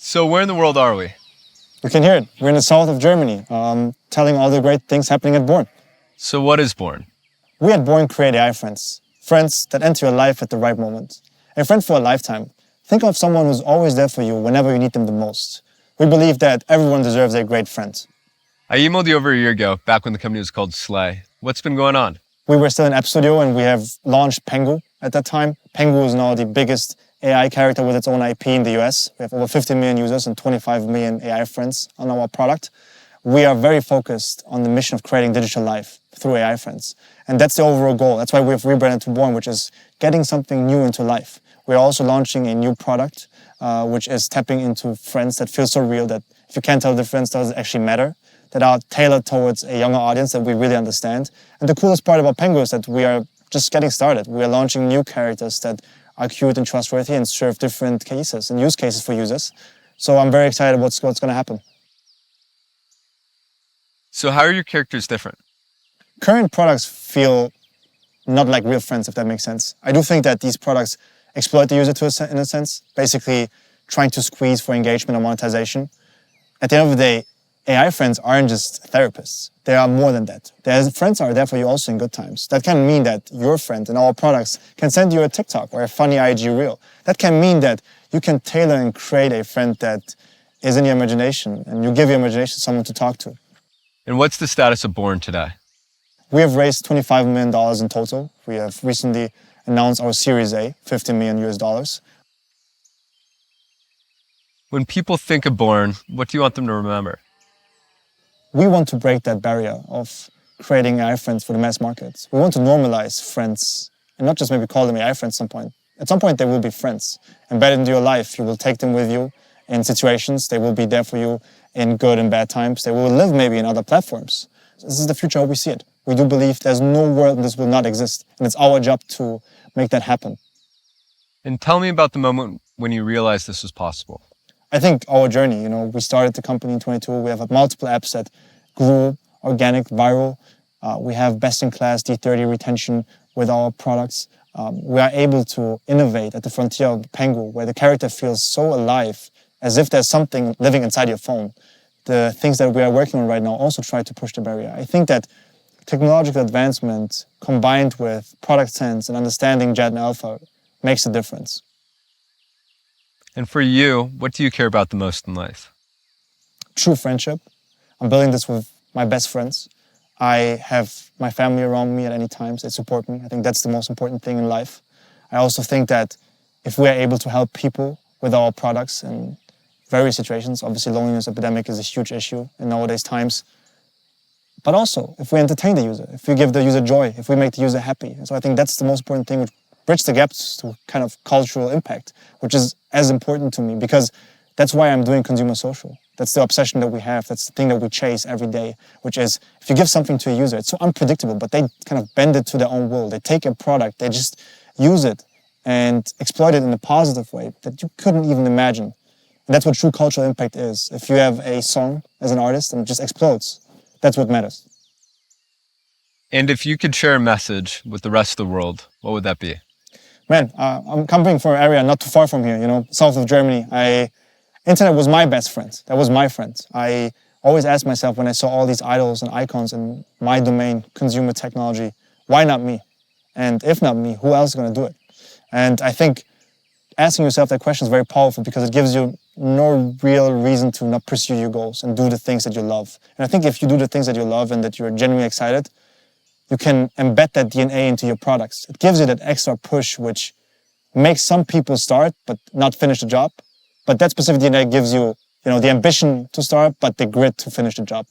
So where in the world are we? You can hear it. We're in the south of Germany, telling all the great things happening at Born. So what is Born? We at Born create AI friends. Friends that enter your life at the right moment. A friend for a lifetime. Think of someone who's always there for you whenever you need them the most. We believe that everyone deserves a great friend. I emailed you over a year ago, back when the company was called Slay. What's been going on? We were still in App Studio and we have launched Pengu at that time. Pengu is now the biggest AI character with its own IP in the US. We have over 50 million users and 25 million AI friends on our product. We are very focused on the mission of creating digital life through AI friends. And that's the overall goal. That's why we've rebranded to Born, which is getting something new into life. We're also launching a new product, which is tapping into friends that feel so real that if you can't tell the difference, does it actually matter? That are tailored towards a younger audience that we really understand. And the coolest part about Pengu is that we are just getting started. We are launching new characters that are cute and trustworthy and serve different cases and use cases for users. So I'm very excited what's going to happen. So how are your characters different? Current products feel not like real friends, if that makes sense. I do think that these products exploit the user in a sense, basically trying to squeeze for engagement or monetization. At the end of the day, AI friends aren't just therapists. They are more than that. Their friends are there for you also in good times. That can mean that your friend in our products can send you a TikTok or a funny IG reel. That can mean that you can tailor and create a friend that is in your imagination and you give your imagination someone to talk to. And what's the status of Born today? We have raised $25 million in total. We have recently announced our Series A, $50 million US. When people think of Born, what do you want them to remember? We want to break that barrier of creating AI friends for the mass markets. We want to normalize friends and not just maybe call them AI friends at some point. At some point, they will be friends. Embedded into your life, you will take them with you in situations. They will be there for you in good and bad times. They will live maybe in other platforms. This is the future how we see it. We do believe there's no world this will not exist. And it's our job to make that happen. And tell me about the moment when you realized this was possible. I think our journey, we started the company in 22. We have multiple apps that grew organic, viral. We have best-in-class D30 retention with our products. We are able to innovate at the frontier of Pengu, where the character feels so alive, as if there's something living inside your phone. The things that we are working on right now also try to push the barrier. I think that technological advancement combined with product sense and understanding JET and Alpha makes a difference. And for you, what do you care about the most in life? True friendship. I'm building this with my best friends. I have my family around me at any times. They support me. I think that's the most important thing in life. I also think that if we are able to help people with our products in various situations, obviously loneliness epidemic is a huge issue in nowadays times, but also if we entertain the user, if we give the user joy, if we make the user happy. And so I think that's the most important thing, which bridge the gaps to kind of cultural impact, which is as important to me because that's why I'm doing consumer social. That's the obsession that we have. That's the thing that we chase every day, which is if you give something to a user, it's so unpredictable, but they kind of bend it to their own will. They take a product, they just use it and exploit it in a positive way that you couldn't even imagine. And that's what true cultural impact is. If you have a song as an artist and it just explodes, that's what matters. And if you could share a message with the rest of the world, what would that be? Man, I'm coming from an area not too far from here, south of Germany. Internet was my best friend. That was my friend. I always asked myself when I saw all these idols and icons in my domain, consumer technology, why not me? And if not me, who else is going to do it? And I think asking yourself that question is very powerful because it gives you no real reason to not pursue your goals and do the things that you love. And I think if you do the things that you love and that you're genuinely excited, you can embed that DNA into your products. It gives you that extra push, which makes some people start but not finish the job. But that specific DNA gives you, the ambition to start, but the grit to finish the job.